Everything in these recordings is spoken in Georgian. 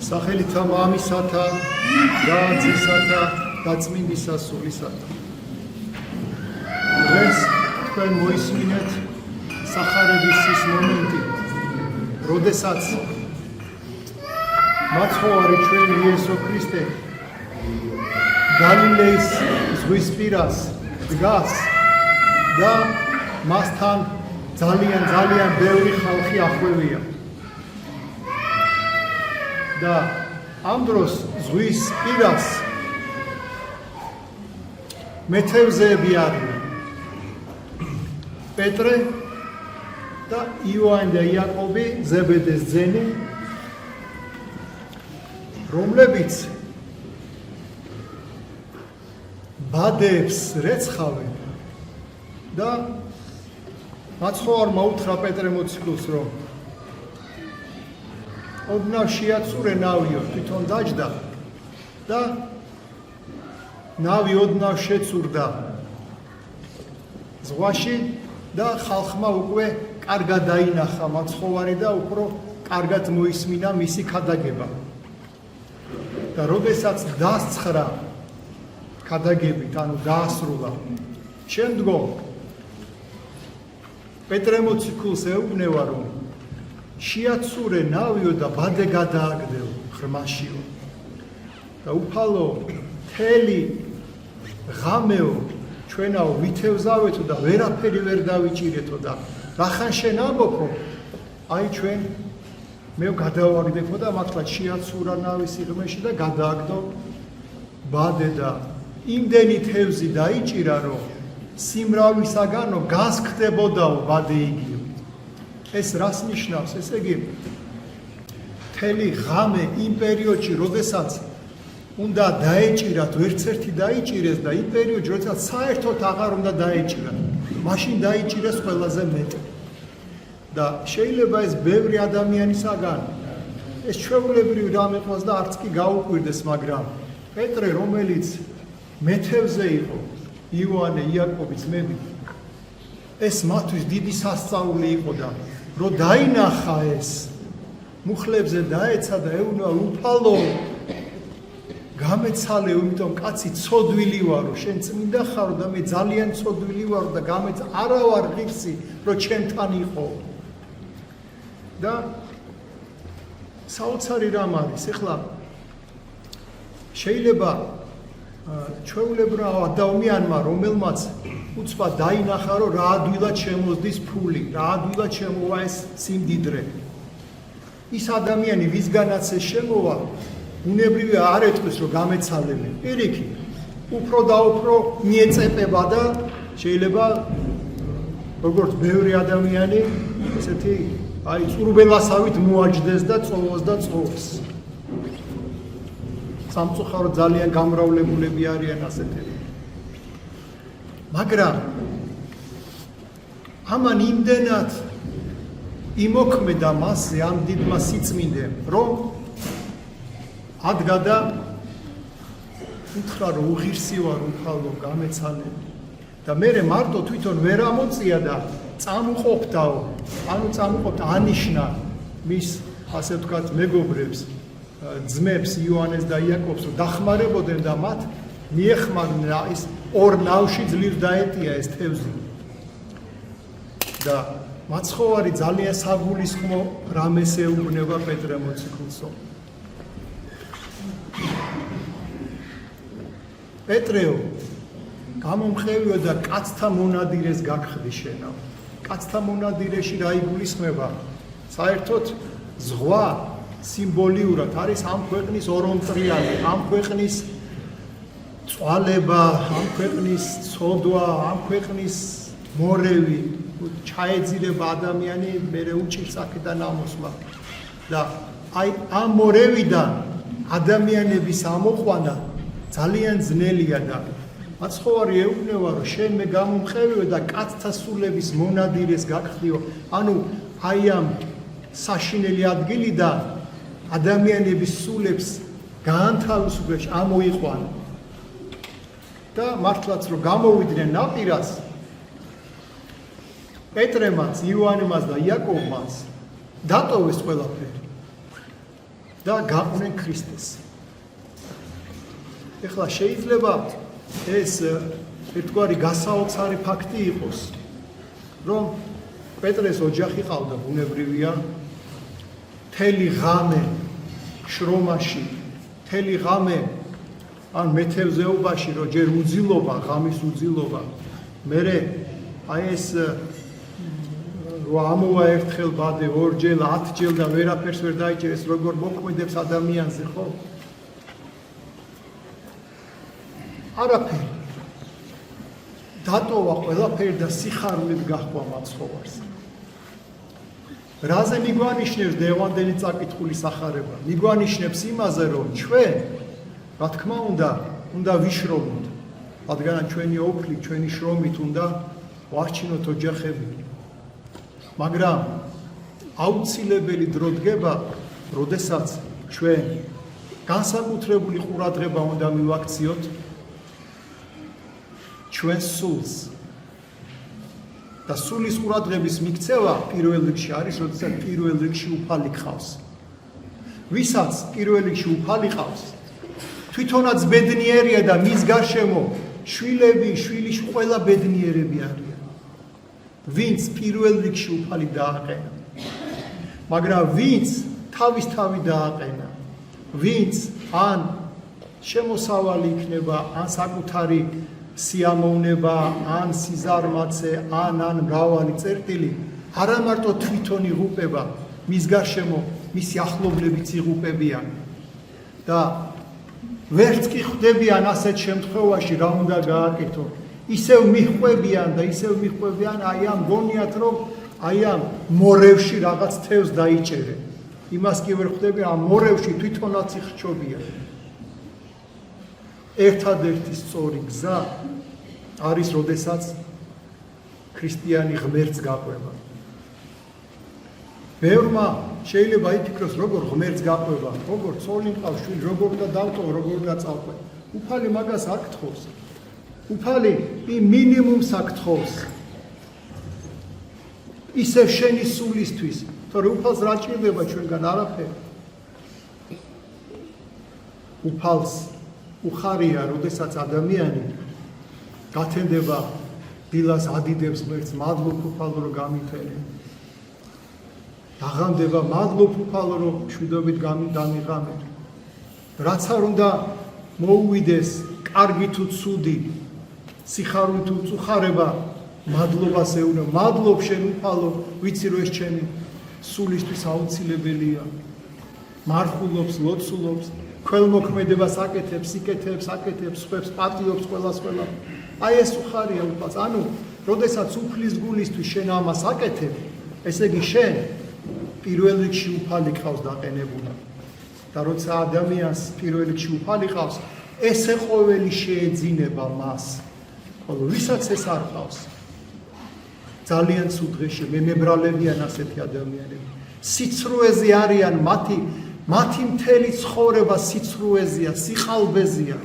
სახელითა მამისათა და ძისათა და წმინდისა სულისათა. დღეს თქვენ მოისმინეთ სახარების მომენტი, როდესაც მაცხოვარი ჩვენ იესო ქრისტე გალილეის ზღვის პირას დგას და მასთან ძალიან ბევრი ხალხი ახვევია. და ამ დროს ზღვის პირას მეთევზეები არიან პეტრე და იოანე და იაკობი, ზებედეს ძენი, რომლებიც ბადეებს რეცხავენ და მაცხოვარმა უთხრა პეტრე მოციქულს, რომ ოდნავ შეაწურე ნავიო, თვითონ დაჯდა და ნავი ოდნავ შეცურდა ზღვაში და ხალხმა უკვე კარგად დაინახა მაცხოვარი და უფრო კარგად მოისმინა მისი ქადაგება. და როდესაც დასცხრა ქადაგებით, ანუ დაასრულა, შემდგომ პეტრე მოციქულს ეუბნება, რომ შეაცურე ნავიო და ბადე გადააგდეო ღრმაშიო და უფალო მთელი ღამეო ჩვენაო ვითევზავეთო და ვერაფერი ვერ დავიჭირეთო და რახან შენ ამბობო, აი ჩვენ მე გადავაგდებო და მართლაც შეაცურა ნავი სიღრმეში და გადააგდო ბადე და იმდენი თევზი დაიჭირა, რომ სიმრავლისაგანო გასხდებოდაო ბადე იგივე. ეს რას ნიშნავს? ესე იგი, მთელი ღამე იმ პერიოდში, როდესაც უნდა დაეჭირათ, ვერცერთი დაიჭირეს და იმ პერიოდში, როდესაც საერთოდ აღარ უნდა დაეჭირათ, მაშინ დაიჭირეს ყველაზე მეტი. და შეიძლება ეს ბევრი ადამიანისაგან ეს ჩვეულებრივი რამე ყავს და არც კი გაუკვირდეს, მაგრამ პეტრე, რომელიც მეთევზე იყო, იოანე, იაკობი ძმები, ეს მათთვის დიდი სასწაული იყო და რო დაინახა ეს, მუხლებზე დაეცა და ეუბნება, უფალო, გამეცალე, იმიტომ კაცი ცოდვილი ვარო, შენ წმინდა ხარო და მე ძალიან ცოდვილი ვარო და არა ვარ ღირსი, რომ ჩემთან იყო. და საოცარი რამ არის, ეხლა შეიძლება ჩვეულებრივ ადამიანმა, რომელმაც უცბად დაინახა, რომ რა ადვილად შემოზდის ფული, რა ადვილად შემოვა ეს სიმდიდრე. ის ადამიანი, ვისგანაც ეს შემოვა, უნებრივია არ ეტყვის, რომ გამეცალები. პირიქით, უფრო და უფრო მიეწეპება და შეიძლება როგორც ბევრი ადამიანი, ესეთი აი წურბელასავით მოაჯდეს და წოვოს და წოვს. სამწუხაროდ ძალიან გამრავლებულები არიან ასეთები. მაგრამ ამან იმდენად იმოქმედა მასზე ამ დიდმა სიწმინდემ, რომ ადგა და უთხრა, რომ უღირსი ვარ, უფალო, გამეცალე. და მერე მარტო თვითონ ვერ ამოწია და წამუყოფდაო, ანუ წამუყოფდა, ანიშნა მის, ასე ვთქვათ, მეგობრებს, ძმებს იოანეს და იაკობს, რომ დახმარებოდნენ და მათ მიეხმარნენ ის ორ ნავში ძლივ დაეტია ეს თევზი. და მაცხოვარი ძალიან საგულისხმო რამეს ეუბნება პეტრე მოციქულსო. პეტრეო, გამომხევიო და კაცთა მონადირეს გაგხდი შენო. კაცთა მონადირეში რა იგულისხმება? საერთოდ ზღვა სიმბოლიურად არის ამ ქვეყნის ორომტრიალი, ამ ქვეყნის წვალება, ამ ქვეყნის ცოდვა, ამ ქვეყნის მორევი, ჩაეძირება ადამიანი მერე უჭირს აქედან ამოსვლა. და აი ამ მორევიდან ადამიანების ამოყვანა ძალიან ძნელია და მაცხოვარი ეუბნება, რომ შენ მე გამომხევიო და კაცთა სულების მონადირეს გაგხდიო, ანუ აი ამ საშინელი ადგილიდან ადამიანების სულებს გაანთავისუფლებს ამოიყვანა. და მართლაც რომ გამოვიდნენ ნაპირას, პეტრემაც, იოანემაც და იაკობმაც დატოვეს ყველაფერი. და გაყვნენ ქრისტეს. ეხლა შეიძლება ეს ერთგვარი გასაოცარი ფაქტი იყოს, რომ პეტრეს ოჯახი ყავდა, ბუნებრივია, მთელი ღამე შრომაში, მთელი ღამე ან მეთევზეობაში, რომ ჯერ უძილობა, ღამის უძილობა, მერე აი ეს რო ამოვა ერთხელ ბადე, ორჯერ, 10ჯერ და ვერაფერს ვერ დაიჭერეს, როგორ მოქმედებს ადამიანზე, ხო? არაფერი. დატოვა ყველაფერი და სიხარულით გაჰყვა მაცხოვარს. რაზე მიგვანიშნებს დღევანდელი წაკითხული სახარება? მიგვანიშნებს იმაზე, რომ ჩვენ, რა თქმა უნდა ვიშრომოთ, რადგან ჩვენი ოფლით, ჩვენი შრომით უნდა ვარჩინოთ ოჯახები. მაგრამ აუცილებელი დრო დგება, როდესაც ჩვენ განსაკუთრებული ყურადღება უნდა მივაქციოთ ჩვენ სულს. და სულის ყურადღების მიქცევა პირველ რიგში არის, როდესაც პირველ რიგში უფალი გყავს. ვისაც პირველ რიგში უფალი ყავს, თვითონაც ბედნიერია და მის გარშემო შვილები, შვილიშვილი ყველა ბედნიერები არიან. ვინც პირველ რიგში უფალი დააყენა. მაგრამ ვინც თავისთავი დააყენა, ვინც ან შემოსავალი იქნება, ან საკუთარი სიამოვნება, ან სიზარმაცე, ან მრავალი წერტილი, არა მარტო თვითონ იღუპება, მის გარშემო მისი ახლობლებიც იღუპებიან და ვერც კი ხვდებიან ასეთ შემთხვევაში რა უნდა გააკეთონ. ისევ მიჰყვებიან და ისევ მიჰყვებიან, აი ამ გონიათ რომ აი ამ მორევში რაღაც თევზს დაიჭერენ. იმას კი ვერ ხვდებიან, ამ მორევში თვითონაც იხჩობიან. ერთადერთი სწორი გზა არის, როდესაც ქრისტიანი ღმერთს გაყვება. ბევრმა შეიძლება იფიქროს, როგორ ღმერთს გაყვება, როგორ ცოლი მყავს, შვილი, როგორ და დავტოვო, როგორ და წავყვე. უფალი მაგას არ გთხოვს. უფალი იმ მინიმუმს აკთხოვს. ისევ შენი სულისთვის, თორე უფალს რა ჭირდება ჩვენგან? არაფერი. უფალს უხარია, როდესაც ადამიანი გათენდება დილას ადიდებს ღმერთს, მადლობ უფალო რომ გამიფერე. აღამდება მადლობ უფალო რომ მშვიდობით დამიღამე. რაც არ უნდა მოუვიდეს, კარგი თუ ცუდი, სიხარული თუ წუხარება, მადლობას ეუბნება. მადლობ შენ უფალო, ვიცი რომ ეს ჩემი სულისთვის აუცილებელია. მარხულობს, ლოცულობს, ქველმოქმედებას აკეთებს, სიკეთეებს აკეთებს, სხვებს პატიობს ყველას. აი ეს უხარია უფალს. ანუ, როდესაც უფლის გულისთვის შენ ამას აკეთებ, ესე იგი შენ პირველ რიგში უფალი ყავს დაყენებული. და როცა ადამიანს პირველ რიგში უფალი ყავს, ესე ყოველი შეეძინება მას. ხოლო ვისაც ეს არ ყავს, ძალიან ცუდ დღეში მემებრალებიან ასეთი ადამიანები. სიცრუეზე არიან, მათი მთელი ცხოვრება სიცრუეზეა, სიყალბეზეა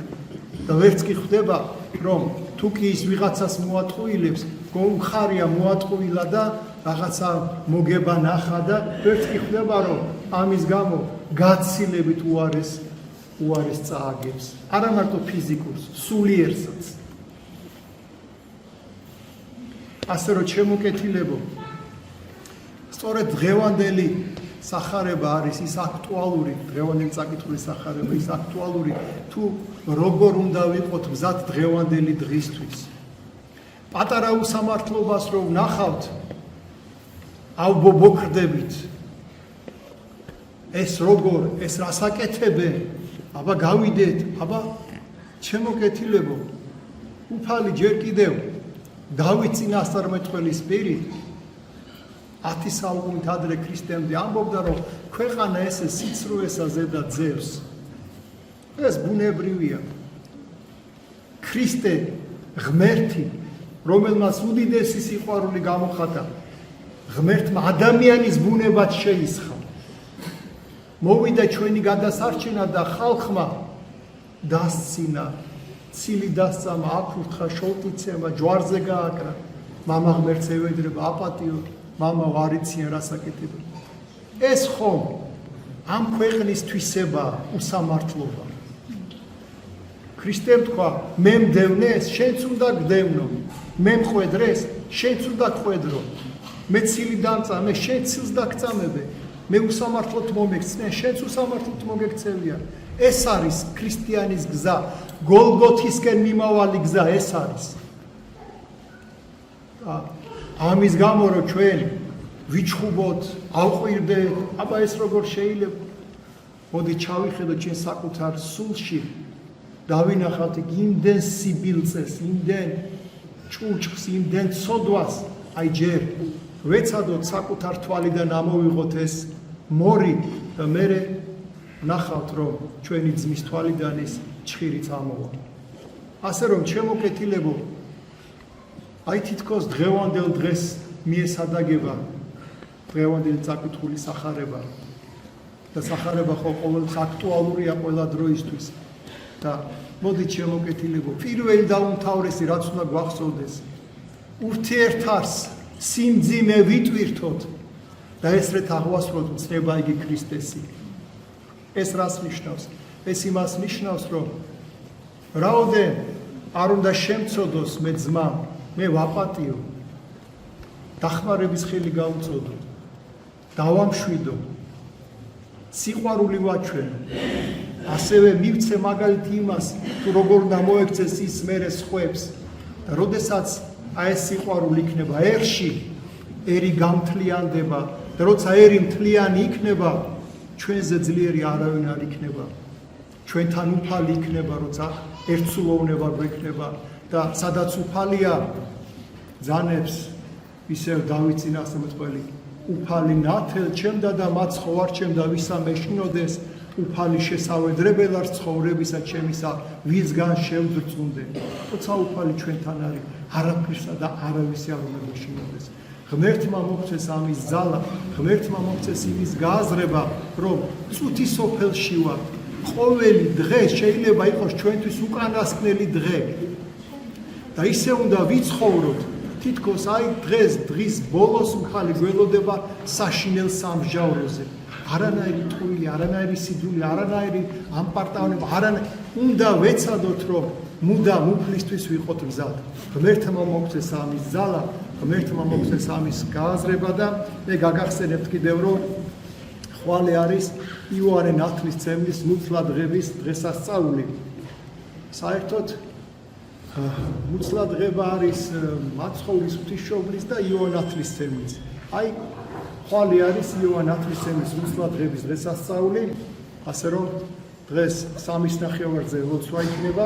და ვერც კი ხვდება, რომ თუ კი ის ვიღაცას მოატყუილებს, უხარია მოატყუილა და რაღაცა მოგება ნახა და ვერც კი ხვდება, რომ ამის გამო გაცილებით უარეს წააგებს. არა მარტო ფიზიკურს, სულიერსაც. ასე რომ ჩემოკეთილებო, სწორედ დღევანდელი სახარება არის ის აქტუალური, დღევანდელი წაკითხული სახარება ის აქტუალური, თუ როგორ უნდა ვიყოთ მზად დღევანდელი დღისთვის. პატარა უსამართლობას რომ ვნახავთ, ავბობოქრდებით, ეს როგორ, ეს რას აკეთებენ, აბა გავიდეთ, აბა ჩემოკეთილებო, უფალი ჯერ კიდევ დავით წინასწარმეტყველის პირით 10 საუკუნით ადრე ქრისტემდე ამბობდა, რომ ქვეყანა ესე სიცრუესა ზედა ძევს. ეს ბუნებრივია. ქრისტე ღმერთი, რომელმაც უდიდესი სიყვარული გამოხატა, ღმერთმა ადამიანის ბუნებად შეისხა. მოვიდა ჩვენი გადასარჩენა და ხალხმა დასცინა, ცილი დასწამა, აფურთხა, შოლტიცემა, ჯვარზე გააკრა. მამა ღმერთს ევედრება, აპატიო, მამა ვარიციან რას აკეთებენ. ეს ხომ ამ ქვეყნის თვისება უსამართლობა. ქრისტემ თქვა, მე მდევნეს, შენც უნდა გდევნო. მე მყვედრეს, შენც უნდა გყვედრო. მე ცილი დამწამე, შენ ცილს დაგწამებე. მე უსამართლოდ მომექცნე, შენც უსამართლოდ მოგექცევია. ეს არის ქრისტიანის გზა, გოლგოთისკენ მიმავალი გზა ეს არის. ამის გამო რომ ჩვენ ვიჩხუბოთ, ავყვირდეთ, აბა ეს როგორ შეიძლება? მოდი ჩავიხედოთ ჩვენ საკუთარ სულში, დავინახავთ იმდენ სიბილწეს, იმდენ ჭურჭხს, იმდენ ცოდვას, აი ჯერ ვეცადოთ საკუთარ თვალიდან ამოვიღოთ ეს მორი და მერე ნახავთ რომ ჩვენი ძმის თვალიდან ეს ჩხირიც ამოვა. ასე რომ ჩემო კეთილებო, აი თითქოს დღევანდელ დღეს მიესადაგება დღევანდელი წაკითხული სახარება და სახარება ხო ყოველთვის აქტუალურია ყველა დროისთვის და მოდი ჩემო კეთილებო, პირველი და უმთავრესი რაც უნდა გვახსოვდეს, ურთიერთარს სიმძიმე ვიტვირთოთ და ესრეთ აღვასრულოთ მცნება იგი ქრისტესი. ეს რას ნიშნავს? ეს იმას ნიშნავს, რომ რაოდენ არ უნდა შემცოდოს მე ძმა, მე ვაპატიო, დახმარების ხელი გავუწოდო, დავამშვიდო, სიყვარული ვაჩვენო. ასევე მივცე მაგალითი იმას, თუ როგორ უნდა მოექცეს ის მერე სხვებს და როდესაც აი ეს სიყვარული იქნება ერში, ერი გამთლიანდება და როცა ერი მთლიანი იქნება, ჩვენზე ძლიერი არავინ არ იქნება. ჩვენთან უფალი იქნება, როცა ერთსულოვნება გვექნება და სადაც უფალია ძანებს ისევ დავითს წინასწარმეტყველი უფალი ნათელ ჩემდა და მათ ხოვარჩემდა ვისა მეშინოდეს უფალი შესავედრებელარ ცხოვრებისა ჩემისა ვისგან შევძრწუნდე. როცა უფალი ჩვენთან არის, არაფერსა და არავისი არ უნდა მეშინოდეს. ღმერთმა მოგცეს ამის ძალა, ღმერთმა მოგცეს იმის გააზრება, რომ წუთი სოფელში ვარ. ყოველი დღე შეიძლება იყოს ჩვენთვის უკანასკნელი დღე. და ისე უნდა ვიცხოვროთ, თითქოს აი დღის ბოლოს მხალი გველოდება საშინელ სამსჯავროზე. არანაირი ტყუილი, არანაირი სიძული, არანაირი ამპარტავნება, უნდა ვეცადოთ, რომ მუდამ უფლისთვის ვიყოთ მზად. ღმერთმა მოგცეს ამის ძალა, ღმერთმა მოგცეს ამის გააზრება და მე გაგახსენებთ კიდევ, რომ ხვალე არის იოანე ნათლისმცემლის მუცლადღების დღესასწაული. საერთოდ მუცლადღება არის მაცხოვრის ღვთისმშობლის და იოანე ნათლისმცემლის. აი ხვალე არის იოანე ნათლისმცემლის მუცლადღების დღესასწაული, ასე რომ დღეს 3:30 ლოცვა იქნება.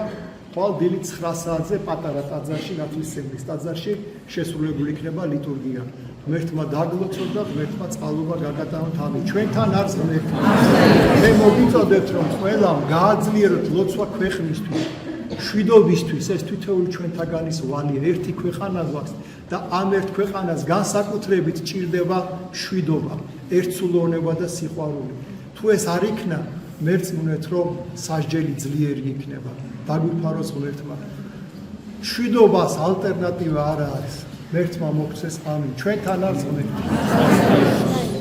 ხვალ დილით 9 საათზე პატარა ტაძარში, ნათლისმცემლის ტაძარში შესრულებული იქნება ლიტურგია. ღმერთმა დაგლოცოთ და ღმერთმა წყალობა გაგატანოთ. ამინ. ჩვენთან არის ღმერთი. მე მოგიწოდებთ, რომ ყველამ გააძლიეროთ ლოცვა ქვეყნისთვის, მშვიდობისთვის, ეს თითოეული ჩვენთაგანის ვალია. ერთი ქვეყანა გვაქვს და ამ ერთ ქვეყანას განსაკუთრებით ჭირდება მშვიდობა, ერთსულოვნება და სიყვარული. თუ ეს არ იქნა, მერწმუნეთ, რომ სასჯელი ძლიერი იქნება. დაგვიფაროს ღმერთმა. მშვიდობას ალტერნატივა არ არის. ღმერთმა მოგცეს ამინ. ჩვენთან არის ღმერთი.